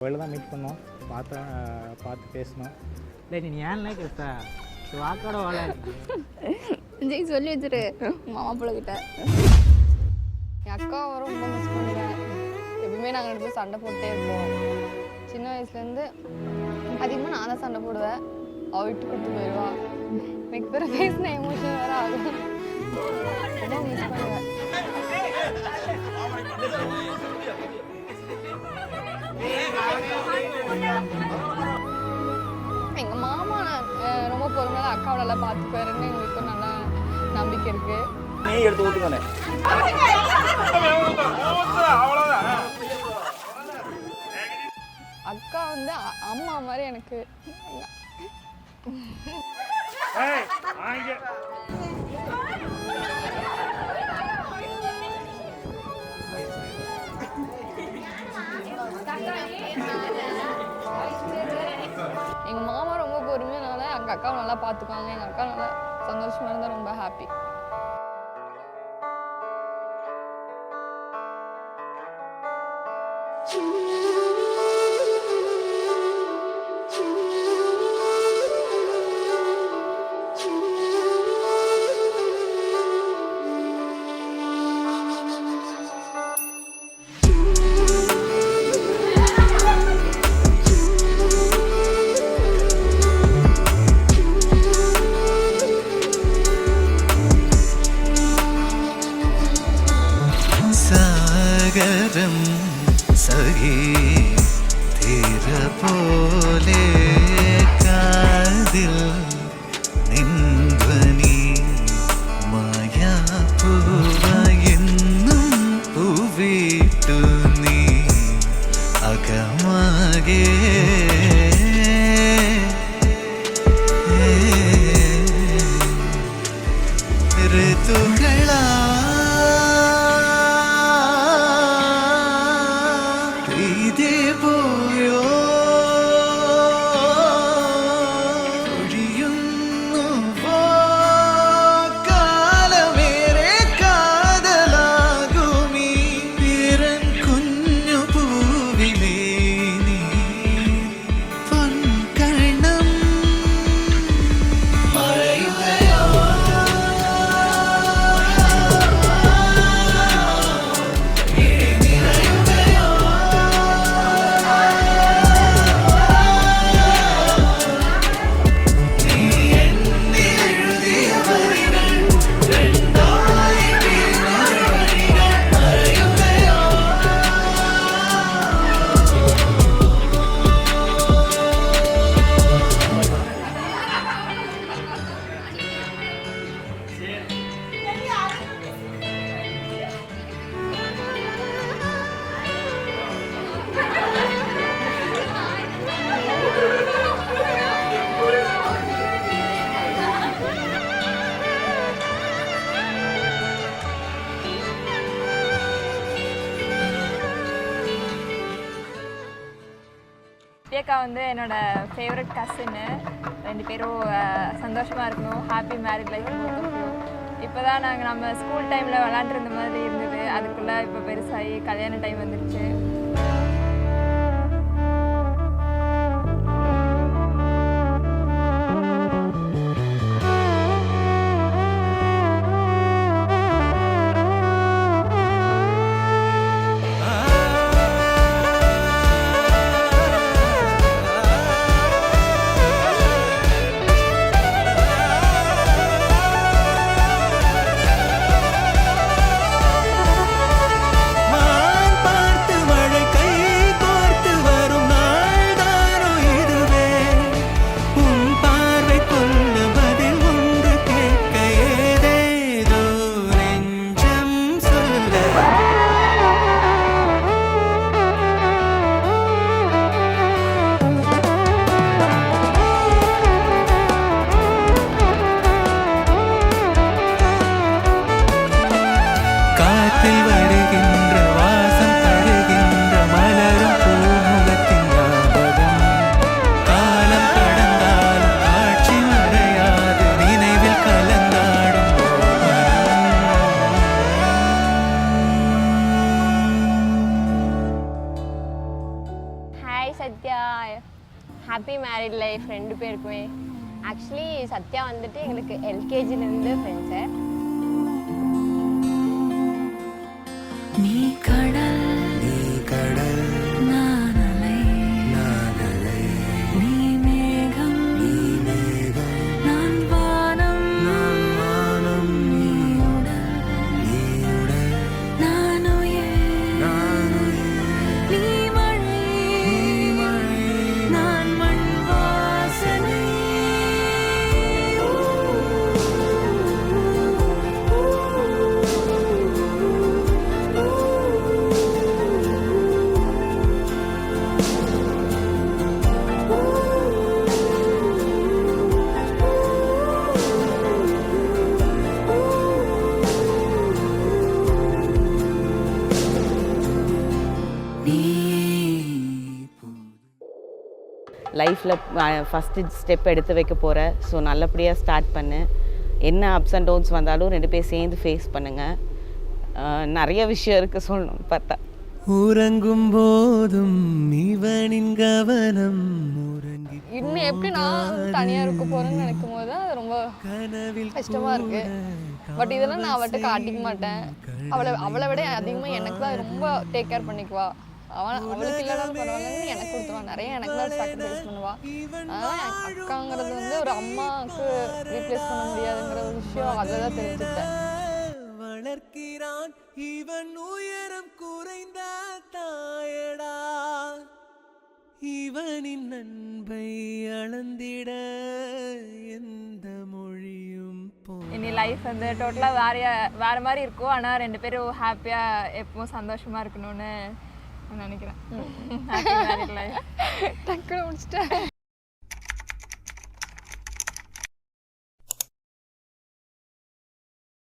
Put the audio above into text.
வெளில தான் மீட் பண்ணோம், பார்த்து பேசணும். இல்லை நீ ஏன்லாம் கேட்டா வாக்கோட வாழ சொல்லி வச்சுரு மாமா பிள்ளைகிட்ட. என் அக்காவை ரொம்ப மிஸ் பண்ணுவேன். எப்பவுமே நாங்கள் ரெண்டு பேரும் சண்டை போட்டே இருப்போம். சின்ன வயசுலேருந்து அதிகமாக நான் தான் சண்டை போடுவேன், அவள் விட்டு கொடுத்து போயிடுவா. எனக்கு பிற பேசின எமோஷன் வேறு ஆகும். ரொம்ப மிஸ் பண்ணுவேன். எங்க மாமா ரொம்ப பொறுமையாக அக்காவை நல்லா பார்த்துப்பாருன்னு எங்களுக்கு நல்ல நம்பிக்கை இருக்கு. நீ எடுத்து ஊத்துக்கணே. அக்கா வந்து அம்மா மாதிரி எனக்கு. எங்கள் மாமா ரொம்ப பொறுமையானால எங்கள் அக்காவை நல்லா பார்த்துக்குவாங்க. எங்கள் அக்கா நல்லா சந்தோஷமாக இருந்தால் ரொம்ப ஹாப்பி. सही धीर पोले कादिल निंध्वनी माया पूवा एन्नुम पूविट्टु नी अगमागे ऋतुगळा அக்கா வந்து என்னோட ஃபேவரட் கசின்னு. ரெண்டு பேரும் சந்தோஷமாக இருக்கணும். Happy married life. இப்போ தான் நம்ம ஸ்கூல் டைமில் விளாண்டுருந்த மாதிரி இருந்தது. அதுக்குள்ளே இப்போ பெருசாகி கல்யாண டைம் வந்துடுச்சு. பார்த்து சத்யா ஹாப்பி மேரிட் லைஃப் 2 பேருக்குமே. ஆக்சுவலி சத்யா வந்துட்டு எங்களுக்கு எல்கேஜிலேருந்து ஃப்ரெண்ட்ஸு. நீ கடல் நான் அலை நீ மேகம் நான் வானம் நீ உடல் நான் உயிர் நீ மழை நான் மண் வாசனை. லைஃப்பில் ஃபஸ்ட்டு ஸ்டெப் எடுத்து வைக்க போகிற. ஸோ நல்லபடியாக ஸ்டார்ட் பண்ணு. என்ன அப்ஸ் அண்ட் டவுன்ஸ் வந்தாலும் 2 பேர் சேர்ந்து ஃபேஸ் பண்ணுங்கள். நிறைய விஷயம் இருக்குது சொல்லணும்னு பார்த்தா. உறங்கும் போதும் இவனின் கவனம் உறங்கி இன்னும் எப்படி நான் தனியாக இருக்க போகிறேன்னு நினைக்கும் போது அது ரொம்ப கஷ்டமாக இருக்குது. பட் இதெல்லாம் நான் அவட்ட காட்டிக்க மாட்டேன். அவளை விட அதிகமாக எனக்கு தான் ரொம்ப டேக் கேர் பண்ணிக்குவா. அவளுக்கு இல்லைனாலும் பரவாயில்லன்னு எனக்கு கொடுத்துருவா. நிறைய எனக்கு தான் சாக்ரிஃபைஸ் பண்ணுவா. அதனால் அக்காங்கிறது வந்து ஒரு அம்மாவுக்கு ரீப்ளேஸ் பண்ண முடியாதுங்கிற ஒரு விஷயம் அதில் தான் தெரிஞ்சுக்கிட்டேன். வளர்க்கிறான் இவன் உயரம் குறைந்த தாயடா இவனின் அன்பை அளந்திட எந்த மொழியும் இனி லைஃப் வந்து டோட்டலாக வேறு மாதிரி இருக்கும். ஆனால் 2 பேரும் ஹாப்பியாக எப்பவும் சந்தோஷமாக இருக்கணும்னு நினைக்கிறேன். டக்குனு முடிச்சிட்டேன்.